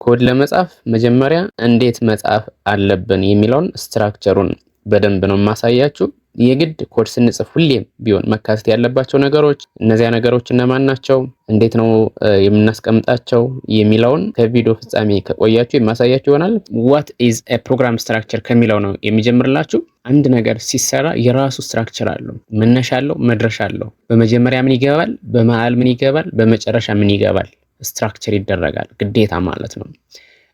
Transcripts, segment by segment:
ኮድ ለመጻፍ መጀመሪያ እንዴት መጻፍ አለብን የሚለውን ስትራክቸሩን በደንብ ነው ማሳያችሁ። የግድ ኮድ ስንጽፍ ሁሌም ቢሆን መካተት ያለባቸው ነገሮች እነዚያ ነገሮች እነማን ናቸው፣ እንዴት ነው የምናስቀምጣቸው የሚለውን ከቪዲዮ ፍጻሜ ከቆያችሁ የማሳያችሁ ይሆናል። what is a program structure ከሚለው ነው የሚጀምርላችሁ። አንድ ነገር ሲሰራ የራሱ ስትራክቸር አለው። መነሻ አለው፣ መድረሻ አለው። በመጀመሪያ ምን ይገባል፣ በመሃል ምን ይገባል፣ በመጨረሻ ምን ይገባል፣ ስትራክቸር ይደረጋል ግዴታ ማለት ነው።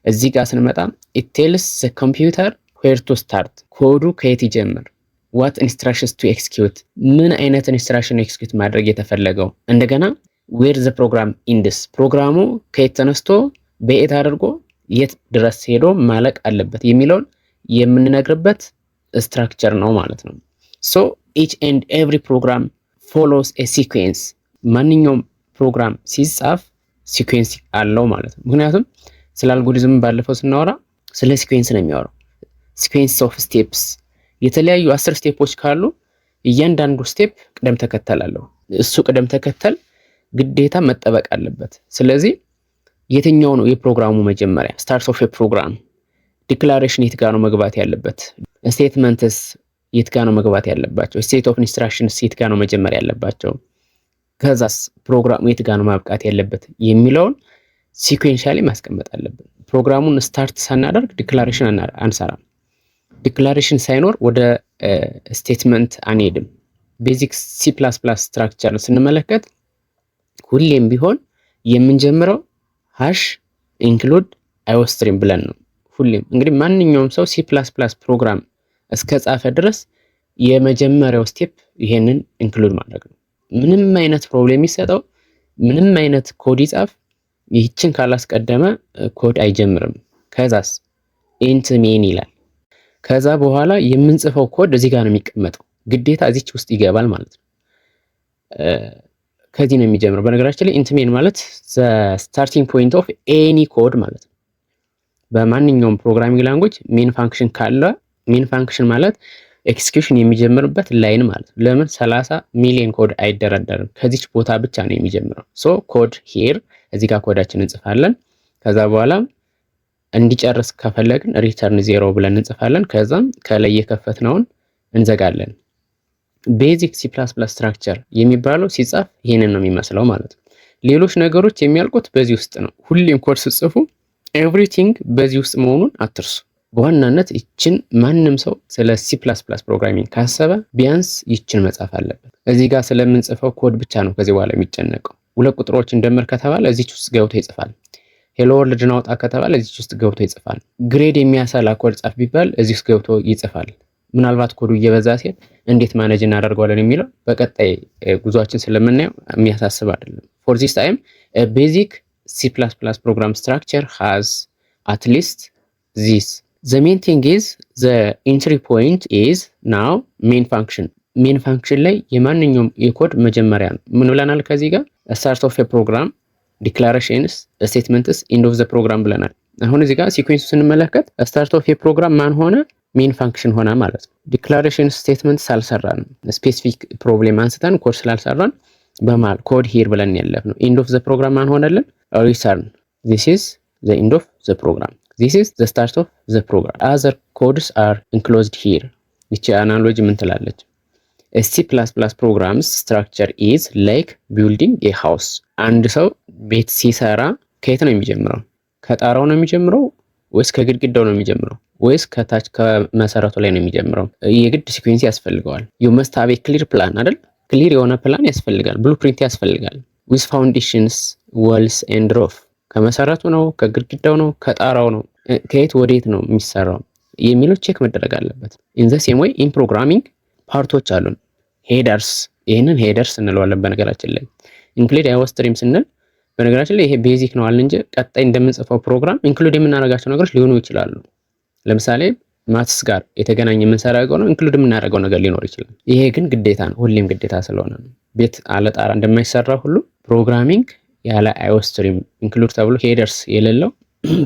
እዚህ ጋር ስንመጣ it tells the computer where to start ኮዱ ከየት ይጀምር፣ what instructions to execute ምን አይነት ኢንስትራክሽን ኤክስኪዩት ማድረግ የተፈለገው፣ እንደገና where the program ends ፕሮግራሙ ከየት ተነስቶ በየት አድርጎ የት ድረስ ሄዶ ማለቅ አለበት የሚለውን የምንነግርበት ስትራክቸር ነው ማለት ነው። so each and every program follows a sequence ማንኛውም ፕሮግራም ሲጻፍ ሲኩዌንስ አለው ማለት ነው። ምክንያቱም ስለ አልጎሪዝም ባለፈው ስናወራ ስለ ሲኩዌንስ ነው የሚያወራው። ሲኩዌንስ ኦፍ ስቴፕስ የተለያዩ 10 ስቴፖች ካሉ እያንዳንዱ ስቴፕ ቅደም ተከተል አለው። እሱ ቅደም ተከተል ግዴታ መጠበቅ አለበት። ስለዚህ የትኛው ነው የፕሮግራሙ መጀመሪያ፣ ስታርት ኦፍ ፕሮግራም፣ ዲክላሬሽን የት ጋር ነው መግባት ያለበት፣ ስቴትመንትስ የት ጋር ነው መግባት ያለባቸው፣ ስቴት ኦፍ ኢንስትራክሽንስ የት ጋር ነው መጀመሪያ ያለባቸው፣ ከዛስ ፕሮግራሙ የት ጋር ነው ማብቃት ያለበት የሚለውን ሲኩዌንሻሊ ማስቀመጥ አለብን። ፕሮግራሙን ስታርት ሳናደርግ ዲክላሬሽን አንሰራም። ዲክላሬሽን ሳይኖር ወደ ስቴትመንት አንሄድም። ቤዚክ C++ ስትራክቸር ስንመለከት ሁሌም ቢሆን የምንጀምረው ሃሽ ኢንክሉድ አዮስትሪም ብለን ነው። ሁሌም እንግዲህ ማንኛውም ሰው C++ ፕሮግራም እስከ ጻፈ ድረስ የመጀመሪያው ስቴፕ ይሄንን ኢንክሉድ ማድረግ ነው። ምንም አይነት ፕሮብሌም ይሰጠው፣ ምንም አይነት ኮድ ይጻፍ፣ ይህችን ካላስቀደመ ኮድ አይጀምርም። ከዛስ ኢንት ሜን ይላል። ከዛ በኋላ የምንጽፈው ኮድ እዚህ ጋር ነው የሚቀመጠው። ግዴታ እዚች ውስጥ ይገባል ማለት ነው። ከዚህ ነው የሚጀምረው። በነገራችን ላይ ኢንት ሜን ማለት ዘ ስታርቲንግ ፖይንት ኦፍ ኤኒ ኮድ ማለት ነው። በማንኛውም ፕሮግራሚንግ ላንጉዌጅ ሜን ፋንክሽን ካለ ሜን ፋንክሽን ማለት ኤክስኪዩሽን የሚጀምርበት ላይን ማለት ነው። ለምን 30 ሚሊዮን ኮድ አይደረደርም፣ ከዚች ቦታ ብቻ ነው የሚጀምረው። ሶ ኮድ ሂር እዚህ ጋር ኮዳችንን እንጽፋለን። ከዛ በኋላ እንዲጨርስ ከፈለግን ሪተርን 0 ብለን እንጽፋለን። ከዛም ከላይ የከፈትነውን እንዘጋለን። ቤዚክ C++ ስትራክቸር የሚባለው ሲጻፍ ይሄንን ነው የሚመስለው ማለት ነው። ሌሎች ነገሮች የሚያልቁት በዚህ ውስጥ ነው። ሁሌም ኮድ ስጽፉ ኤቭሪቲንግ በዚህ ውስጥ መሆኑን አትርሱ። በዋናነት ይችን ማንም ሰው ስለ C++ ፕሮግራሚንግ ካሰበ ቢያንስ ይችን መጻፍ አለበት። እዚህ ጋር ስለምንጽፈው ኮድ ብቻ ነው ከዚህ በኋላ የሚጨነቀው። ሁለት ቁጥሮችን ደምር ከተባለ እዚች ውስጥ ገብቶ ይጽፋል። ሄሎ ወርልድ ናውጣ ከተባለ እዚች ውስጥ ገብቶ ይጽፋል። ግሬድ የሚያሰላ ኮድ ጻፍ ቢባል እዚህ ውስጥ ገብቶ ይጽፋል። ምናልባት ኮዱ እየበዛ ሲል እንዴት ማኔጅ እናደርገዋለን የሚለው በቀጣይ ጉዟችን ስለምናየው የሚያሳስብ አይደለም። for this time a basic C++ program structure has at least this. The main thing is the entry point is now main function. main function ላይ የማንኛውም የኮድ መጀመሪያ ነው። ምን ብለናል ከዚህ ጋር start of a program, declarations, statements, end of the program ብለናል። አሁን እዚህ ጋር ሲኩዌንሱ ስንመለከት start of a program ማን ሆነ? ሜን ፋንክሽን ሆነ ማለት ነው። ዲክላሬሽን ስቴትመንት ሳልሰራን ስፔሲፊክ ፕሮብሌም አንስተን ኮድ ስላልሰራን በማል ኮድ ሂር ብለን ያለፍነው። ኤንድ ኦፍ ዘ ፕሮግራም ማን ሆነልን? ሪተርን this is the end of the program, this is the start of the program, other codes are enclosed here. ይቺ አናሎጂ ምን ትላለች? C++ programs structure is like building a house. አንድ ሰው ቤት ሲሰራ ከየት ነው የሚጀምረው? ከጣራው ነው የሚጀምረው ወይስ ከግድግዳው ነው የሚጀምረው ወይስ ከታች ከመሰረቱ ላይ ነው የሚጀምረው? የግድ ሲኩዌንስ ያስፈልገዋል። you must have a clear plan አይደል? ክሊር የሆነ ፕላን ያስፈልጋል፣ ብሉፕሪንት ያስፈልጋል። with foundations, walls and roof ከመሰረቱ ነው ከግድግዳው ነው ከጣራው ነው ከየት ወዴት ነው የሚሰራው የሚለው ቼክ መደረግ አለበት። in the same way in programming ፓርቶች አሉን። ሄደርስ፣ ይሄንን ሄደርስ እንለዋለን። በነገራችን ላይ ኢንክሉድ አዮስትሪም ስንል በነገራችን ላይ ይሄ ቤዚክ ነው አልን እንጂ ቀጣይ እንደምንጽፈው ፕሮግራም ኢንክሉድ የምናደርጋቸው ነገሮች ሊሆኑ ይችላሉ። ለምሳሌ ማትስ ጋር የተገናኘ የምንሰራው ነው ኢንክሉድ የምናደርገው ነገር ሊኖር ይችላል። ይሄ ግን ግዴታ ነው፣ ሁሌም ግዴታ ስለሆነ ነው። ቤት አለ ጣራ እንደማይሰራ ሁሉ ፕሮግራሚንግ ያለ አዮስትሪም ኢንክሉድ ተብሎ ሄደርስ የሌለው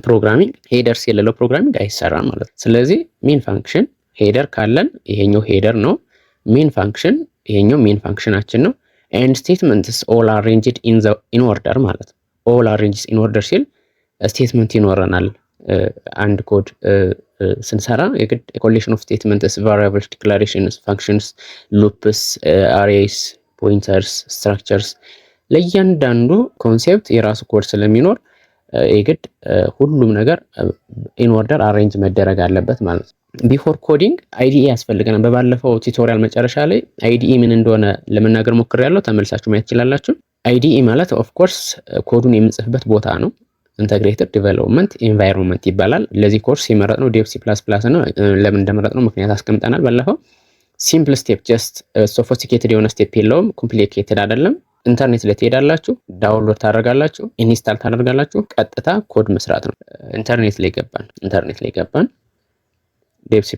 ፕሮግራሚንግ ሄደርስ የሌለው ፕሮግራሚንግ አይሰራም ማለት ነው። ስለዚህ ሜን ፋንክሽን ሄደር ካለን ይሄኛው ሄደር ነው። ሜን ፋንክሽን ይሄኛው ሜን ፋንክሽናችን ነው። and statements all arranged in order ማለት ነው። all arranged in order ሲል ስቴትመንት ይኖረናል። አንድ ኮድ ስንሰራ የግድ ኮሌክሽን ኦፍ ስቴትመንትስ፣ ቫሪያብልስ፣ ዲክላሬሽንስ፣ ፋንክሽንስ፣ ሉፕስ፣ አሬይስ፣ ፖይንተርስ፣ ስትራክቸርስ ለእያንዳንዱ ኮንሴፕት የራሱ ኮድ ስለሚኖር የግድ ሁሉም ነገር ኢን ኦርደር አሬንጅ መደረግ አለበት ማለት ነው። ቢፎር ኮዲንግ አይዲኢ ያስፈልገናል። በባለፈው ቱቶሪያል መጨረሻ ላይ አይዲኢ ምን እንደሆነ ለመናገር ሞክሬያለሁ። ተመልሳችሁ ማየት ትችላላችሁ። አይዲኢ ማለት ኦፍ ኮርስ ኮዱን የምንጽፍበት ቦታ ነው። ኢንተግሬትድ ዲቨሎፕመንት ኤንቫይሮንመንት ይባላል። ለዚህ ኮርስ የመረጥነው ዴቭ C++ ነው። ለምን እንደመረጥነው ምክንያት አስቀምጠናል ባለፈው። ሲምፕል ስቴፕ ጀስት ሶፊስቲኬትድ የሆነ ስቴፕ የለውም። ኮምፕሊኬትድ አይደለም። ኢንተርኔት ላይ ትሄዳላችሁ፣ ዳውንሎድ ታደርጋላችሁ፣ ኢንስታል ታደርጋላችሁ፣ ቀጥታ ኮድ መስራት ነው። ኢንተርኔት ላይ ገባን። ዴቭ C++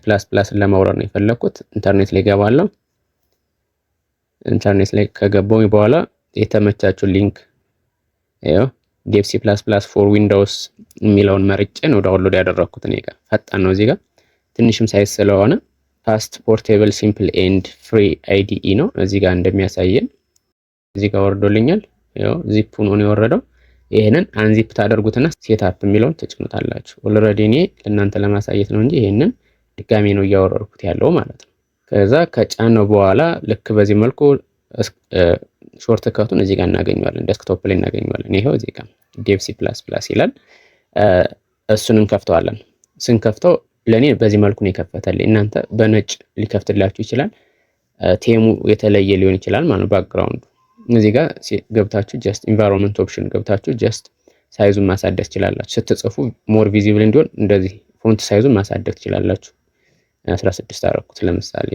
ለማውረድ ነው የፈለኩት። ኢንተርኔት ላይ ገባለሁ። ኢንተርኔት ላይ ከገባው በኋላ የተመቻችሁ ሊንክ ይኸው ዴቭ C++ ፎር ዊንዶውስ የሚለውን መርጬ ነው ዳውንሎድ ያደረኩት። እኔ ጋር ፈጣን ነው። እዚህ ጋር ትንሽም ሳይዝ ስለሆነ ፋስት ፖርቴብል ሲምፕል ኤንድ ፍሪ አይዲኢ ነው። እዚህ ጋር እንደሚያሳየን እዚህ ጋር ወርዶልኛል። ይኸው ዚፕ ሆኖ ነው የወረደው። ይሄንን አንዚፕ ታደርጉትና ሴትአፕ የሚለውን ተጭኑታላችሁ። ኦልሬዲ እኔ ለእናንተ ለማሳየት ነው እንጂ ይሄንን ድጋሜ ነው እያወረድኩት ያለው ማለት ነው። ከዛ ከጫነው በኋላ ልክ በዚህ መልኩ ሾርት ከቱን እዚህ ጋር እናገኘዋለን፣ ዴስክቶፕ ላይ እናገኘዋለን። ይሄው እዚህ ጋር ዴቭ C++ ይላል። እሱን እንከፍተዋለን። ስንከፍተው ለኔ በዚህ መልኩ ነው የከፈተልኝ። እናንተ በነጭ ሊከፍትላችሁ ይችላል። ቴሙ የተለየ ሊሆን ይችላል ማለት ነው። ባክግራውንዱ እዚህ ጋር ገብታችሁ ጀስት ኢንቫይሮንመንት ኦፕሽን ገብታችሁ ጀስት ሳይዙን ማሳደግ ትችላላችሁ። ስትጽፉ ሞር ቪዚብል እንዲሆን እንደዚህ ፎንት ሳይዙን ማሳደግ ትችላላችሁ። 16 አደረኩት ለምሳሌ።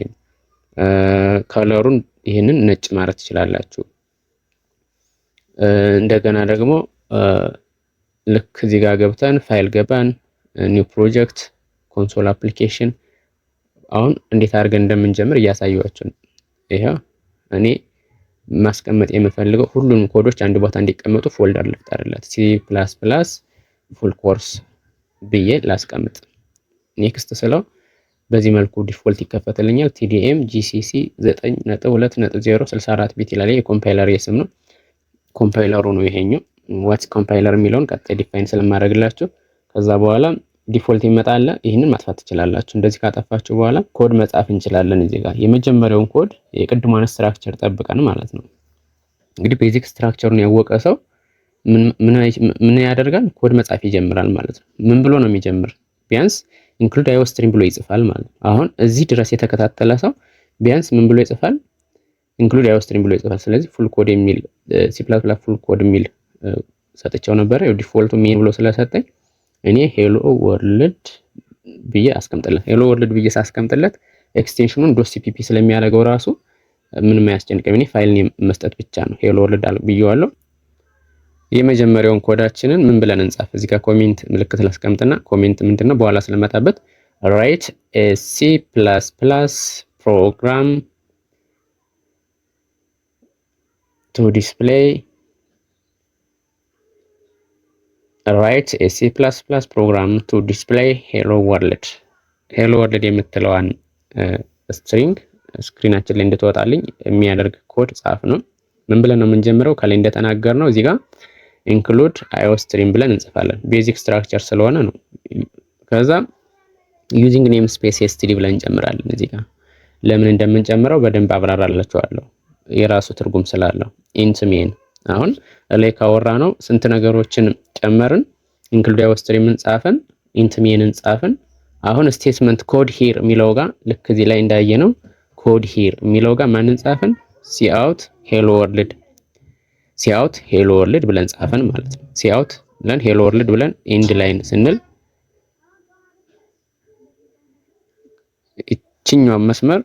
ከለሩን ይሄንን ነጭ ማለት ትችላላችሁ። እንደገና ደግሞ ልክ እዚህ ጋር ገብተን ፋይል ገባን፣ ኒው ፕሮጀክት፣ ኮንሶል አፕሊኬሽን። አሁን እንዴት አድርገን እንደምንጀምር እያሳየኋችሁ ነው። ይሄው እኔ ማስቀመጥ የምፈልገው ሁሉንም ኮዶች አንድ ቦታ እንዲቀመጡ ፎልደር ልፍጠርለት። C++ ፉል ኮርስ ብዬ ላስቀምጥ። ኔክስት ስለው በዚህ መልኩ ዲፎልት ይከፈትልኛል። TDM GCC 9.2.0 ቢት ይላል። የኮምፓይለር የስም ነው። ኮምፓይለሩ ነው ይሄኛው። ዋትስ ኮምፓይለር የሚለውን ቀጣይ ዲፋይን ስለማድረግላችሁ ከዛ በኋላ ዲፎልት ይመጣል። ይህንን ማጥፋት ትችላላችሁ። እንደዚህ ካጠፋችሁ በኋላ ኮድ መጻፍ እንችላለን። እዚህ ጋር የመጀመሪያውን ኮድ የቅድሟን ስትራክቸር ጠብቀን ማለት ነው። እንግዲህ ቤዚክ ስትራክቸሩን ያወቀ ሰው ምን ያደርጋል? ኮድ መጻፍ ይጀምራል ማለት ነው። ምን ብሎ ነው የሚጀምር? ቢያንስ ኢንክሉድ አይኦስትሪም ብሎ ይጽፋል ማለት ነው። አሁን እዚህ ድረስ የተከታተለ ሰው ቢያንስ ምን ብሎ ይጽፋል? ኢንክሉድ አይኦስትሪም ብሎ ይጽፋል። ስለዚህ ፉል ኮድ የሚል C++ ፉል ኮድ የሚል ሰጥቼው ነበር። ያው ዲፎልቱ ሜን ብሎ ስለሰጠኝ እኔ ሄሎ ወርልድ ብዬ አስቀምጥለት። ሄሎ ወርልድ ብዬ ሳስቀምጥለት ኤክስቴንሽኑን .cpp ስለሚያደርገው ራሱ ምንም አያስጨንቅም። እኔ ፋይል ኔም መስጠት ብቻ ነው። ሄሎ ወርልድ ብዬዋለሁ። የመጀመሪያውን ኮዳችንን ምን ብለን እንጻፍ? እዚህ ጋር ኮሜንት ምልክት ላስቀምጥና ኮሜንት ምንድነው በኋላ ስለመጣበት write a C++ program to display write a C++ program to display hello world የምትለዋን ስትሪንግ ስክሪናችን ላይ እንድትወጣልኝ የሚያደርግ ኮድ ጻፍ ነው። ምን ብለን ነው የምንጀምረው? ከላይ እንደተናገር ነው እዚህ ጋር include iostream ብለን እንጽፋለን። ቤዚክ ስትራክቸር ስለሆነ ነው። ከዛ using namespace std ብለን እንጨምራለን። እዚህ ጋር ለምን እንደምንጨምረው በደንብ አብራራላችኋለሁ። የራሱ ትርጉም ስላለው int main አሁን ላይ ካወራ ነው ስንት ነገሮችን ጨመርን። include iostream ጻፈን፣ int main ጻፈን። አሁን ስቴትመንት ኮድ ሂር የሚለው ጋር ልክ እዚህ ላይ እንዳየነው ኮድ ሂር የሚለው ጋር ማንን ጻፈን? cout hello world ብለን ጻፈን ማለት ነው። cout ብለን hello world ብለን ኤንድ ላይን ስንል እቺኛው መስመር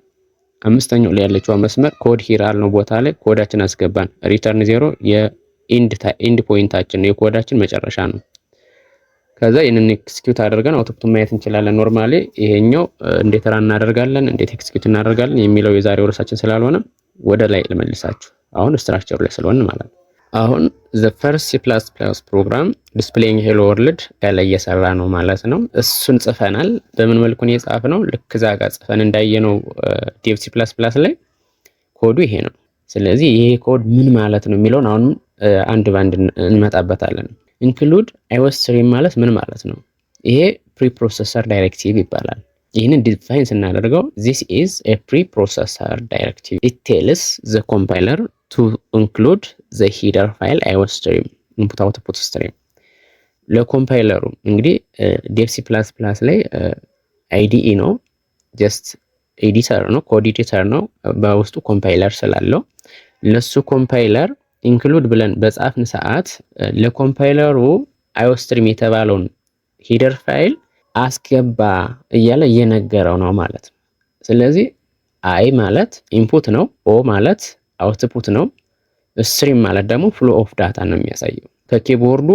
አምስተኛው ላይ ያለችው መስመር ኮድ ሂር አልነው ቦታ ላይ ኮዳችን አስገባን። ሪተርን 0 የኤንድ ፖይንታችን ነው፣ የኮዳችን መጨረሻ ነው። ከዛ ይሄንን ኤክስኪዩት አድርገን አውትፑት ማየት እንችላለን። ኖርማሊ ይሄኛው እንዴት ራን እናደርጋለን፣ እንዴት ኤክስኪዩት እናደርጋለን የሚለው የዛሬው ርዕሳችን ስላልሆነ ወደ ላይ ልመልሳችሁ። አሁን ስትራክቸሩ ላይ ስለሆነ ማለት ነው። አሁን the first C++ program displaying hello world ላይ እየሰራ ነው ማለት ነው። እሱን ጽፈናል። በምን መልኩ ነው የጻፍነው? ልክ እዛ ጋር ጽፈን እንዳየነው ዴቭ C++ ላይ ኮዱ ይሄ ነው። ስለዚህ ይሄ ኮድ ምን ማለት ነው የሚለውን አሁን አንድ ባንድ እንመጣበታለን። ኢንክሉድ አይኦስትሪም ማለት ምን ማለት ነው? ይሄ ፕሪፕሮሰሰር ዳይሬክቲቭ ይባላል። ይህንን ዲፋይን ስናደርገው this is a preprocessor directive. It tells the compiler to include the header file iostream input output stream. ለኮምፓይለሩ እንግዲህ ዴቭ ሲ ፕላስ ፕላስ ላይ አይዲኢ ነው፣ ጀስት ኤዲተር ነው፣ ኮድ ኤዲተር ነው። በውስጡ ኮምፓይለር ስላለው ለሱ ኮምፓይለር ኢንክሉድ ብለን በጻፍን ሰዓት ለኮምፓይለሩ አይኦስትሪም የተባለውን ሂደር ፋይል አስገባ እያለ እየነገረው ነው ማለት ነው። ስለዚህ አይ ማለት ኢንፑት ነው፣ ኦ ማለት አውትፑት ነው፣ ስትሪም ማለት ደግሞ ፍሎ ኦፍ ዳታ ነው የሚያሳየው። ከኪቦርዱ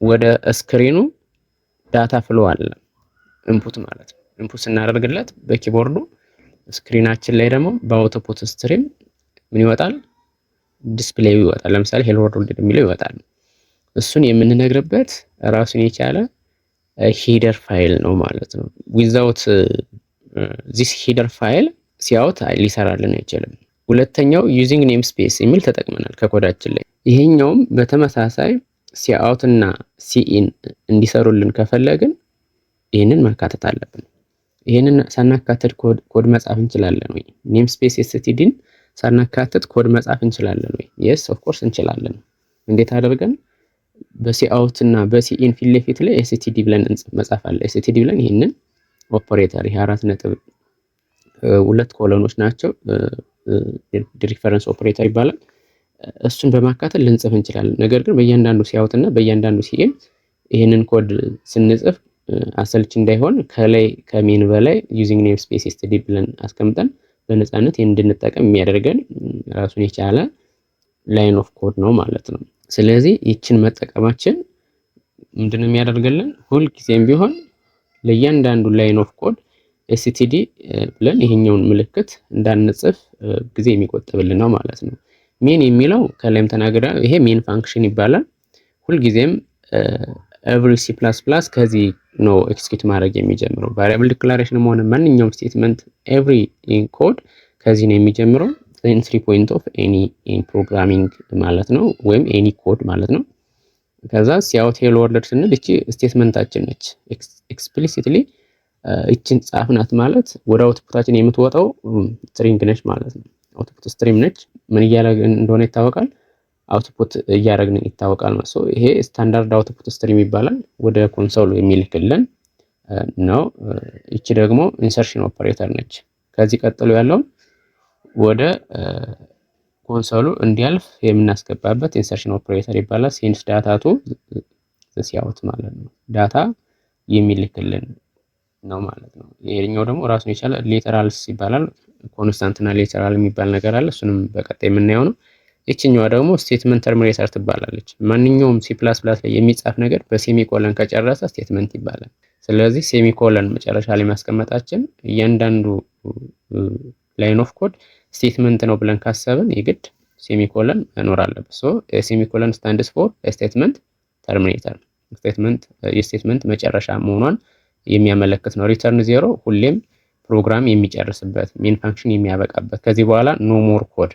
ወደ ስክሪኑ ዳታ ፍሎ አለ፣ ኢንፑት ማለት ነው። ኢንፑት ስናደርግለት በኪቦርዱ ስክሪናችን ላይ ደግሞ በአውትፑት ስትሪም ምን ይወጣል? ዲስፕሌዩ ይወጣል። ለምሳሌ ሄሎ ወርልድ የሚለው ይወጣል። እሱን የምንነግርበት ራሱን የቻለ ሂደር ፋይል ነው ማለት ነው። ዊዛውት ዚስ ሂደር ፋይል ሲያውት ሊሰራልን አይችልም። ሁለተኛው ዩዚንግ ኔም ስፔስ የሚል ተጠቅመናል ከኮዳችን ላይ። ይሄኛውም በተመሳሳይ ሲአውት እና ሲኢን እንዲሰሩልን ከፈለግን ይህንን ማካተት አለብን። ይህንን ሳናካትት ኮድ መጻፍ እንችላለን ወይ? ኔም ስፔስ ኤስቲዲን ሳናካትት ኮድ መጻፍ እንችላለን ወይ? የስ ኦፍ ኮርስ እንችላለን። እንዴት አድርገን? በሲአውት እና በሲኢን ፊት ለፊት ላይ ኤስቲዲ ብለን መጻፍ አለ። ኤስቲዲ ብለን ይህንን ኦፐሬተር ይሄ 4.2 ኮሎኖች ናቸው፣ ሪፈረንስ ኦፐሬተር ይባላል። እሱን በማካተት ልንጽፍ እንችላለን። ነገር ግን በእያንዳንዱ ሲአውት እና በእያንዳንዱ ሲኢን ይህንን ኮድ ስንጽፍ አሰልች እንዳይሆን ከላይ ከሜን በላይ ዩዚንግ ኔም ስፔስ ኤስቲዲ ብለን አስቀምጠን በነፃነት እንድንጠቀም የሚያደርገን ራሱን የቻለ ላይን ኦፍ ኮድ ነው ማለት ነው። ስለዚህ ይችን መጠቀማችን ምንድነው የሚያደርግልን? ሁልጊዜም ቢሆን ለእያንዳንዱ ላይን ኦፍ ኮድ ኤስቲዲ ብለን ይሄኛውን ምልክት እንዳንጽፍ ጊዜ የሚቆጥብልን ነው ማለት ነው። ሜን የሚለው ከላይም ተናግራ ይሄ ሜን ፋንክሽን ይባላል። ሁልጊዜም ኤቭሪ ሲ ፕላስ ፕላስ ከዚህ ነው ኤክስኪዩት ማድረግ የሚጀምረው። ቫሪያብል ዲክላሬሽን ሆነ ማንኛውም ስቴትመንት ኤቭሪ ኮድ ከዚህ ነው የሚጀምረው። ኤንትሪ ፖይንት ኦፍ ኤኒ ፕሮግራሚንግ ማለት ነው፣ ወይም ኤኒ ኮድ ማለት ነው። ከዛ ሲአውት ሄሎ ወርልድ ስንል እቺ ስቴትመንታችን ነች። ኤክስፕሊሲትሊ እቺን ጻፍናት ማለት ወደ አውትፑታችን የምትወጣው ስትሪንግ ነች ማለት ነው። አውትፑት ስትሪም ነች። ምን እያደረግን እንደሆነ ይታወቃል። አውትፑት እያደረግን ይታወቃል ማለት ነው። ይሄ ስታንዳርድ አውትፑት ስትሪም ይባላል። ወደ ኮንሶል የሚልክልን ነው። እቺ ደግሞ ኢንሰርሽን ኦፐሬተር ነች። ከዚህ ቀጥሎ ያለውን ወደ ኮንሶሉ እንዲያልፍ የምናስገባበት ኢንሰርሽን ኦፐሬተር ይባላል። ሴንስ ዳታ ቱ ሲአውት ማለት ነው። ዳታ የሚልክልን ነው ማለት ነው። ይሄኛው ደግሞ ራሱን የቻለ ሌተራልስ ይባላል። ኮንስታንት እና ሌተራል የሚባል ነገር አለ። እሱንም በቀጣይ የምናየው ነው። ይችኛዋ ደግሞ ስቴትመንት ተርሚኔተር ትባላለች። ማንኛውም ሲ ፕላስ ፕላስ ላይ የሚጻፍ ነገር በሴሚኮለን ከጨረሰ ስቴትመንት ይባላል። ስለዚህ ሴሚኮለን መጨረሻ ላይ ማስቀመጣችን እያንዳንዱ ላይን ኦፍ ኮድ ስቴትመንት ነው ብለን ካሰብን የግድ ሴሚኮለን መኖር አለበት። ሶ ሴሚኮለን ስታንድስ ፎር ስቴትመንት ተርሚኔተር፣ የስቴትመንት መጨረሻ መሆኗን የሚያመለክት ነው። ሪተርን ዜሮ ሁሌም ፕሮግራም የሚጨርስበት ሜን ፋንክሽን የሚያበቃበት። ከዚህ በኋላ ኖ ሞር ኮድ፣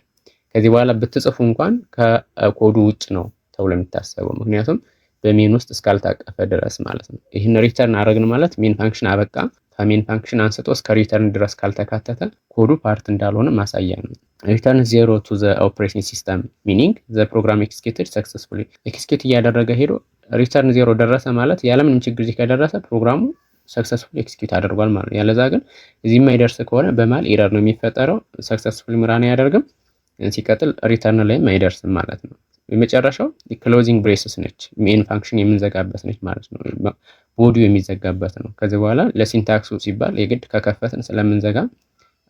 ከዚህ በኋላ ብትጽፉ እንኳን ከኮዱ ውጭ ነው ተብሎ የሚታሰበው፣ ምክንያቱም በሜን ውስጥ እስካልታቀፈ ድረስ ማለት ነው። ይህን ሪተርን አደረግን ማለት ሜን ፋንክሽን አበቃ። ከሜን ፋንክሽን አንስቶ እስከ ሪተርን ድረስ ካልተካተተ ኮዱ ፓርት እንዳልሆነ ማሳያ ነው። ሪተርን ዜሮ ቱ ዘ ኦፕሬቲንግ ሲስተም ሚኒንግ ዘ ፕሮግራም ኤክስኪዩትድ ሰክሰስፉሊ። ኤክስኪዩት እያደረገ ሄዶ ሪተርን ዜሮ ደረሰ ማለት ያለምንም ችግር እዚህ ከደረሰ ፕሮግራሙ ሰክሰስፉሊ ኤክስኪዩት አድርጓል ማለት ነው። ያለዛ ግን እዚህ የማይደርስ ከሆነ በማል ኤረር ነው የሚፈጠረው። ሰክሰስፉሊ ራን አያደርግም፣ ሲቀጥል ሪተርን ላይም አይደርስም ማለት ነው። የመጨረሻው ክሎዚንግ ብሬስስ ነች። ሜን ፋንክሽን የምንዘጋበት ነች ማለት ነው። ቦዲው የሚዘጋበት ነው። ከዚህ በኋላ ለሲንታክሱ ሲባል የግድ ከከፈትን ስለምንዘጋ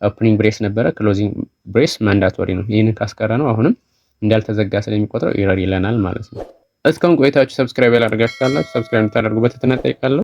ኦፕኒንግ ብሬስ ነበረ፣ ክሎዚንግ ብሬስ ማንዳቶሪ ነው። ይህንን ካስቀረ ነው አሁንም እንዳልተዘጋ ስለሚቆጥረው ኤረር ይለናል ማለት ነው። እስካሁን ቆይታችሁ ሰብስክራይብ ያላደረጋችሁ ካላችሁ ሰብስክራይብ እንድታደርጉ በትህትና እጠይቃለሁ።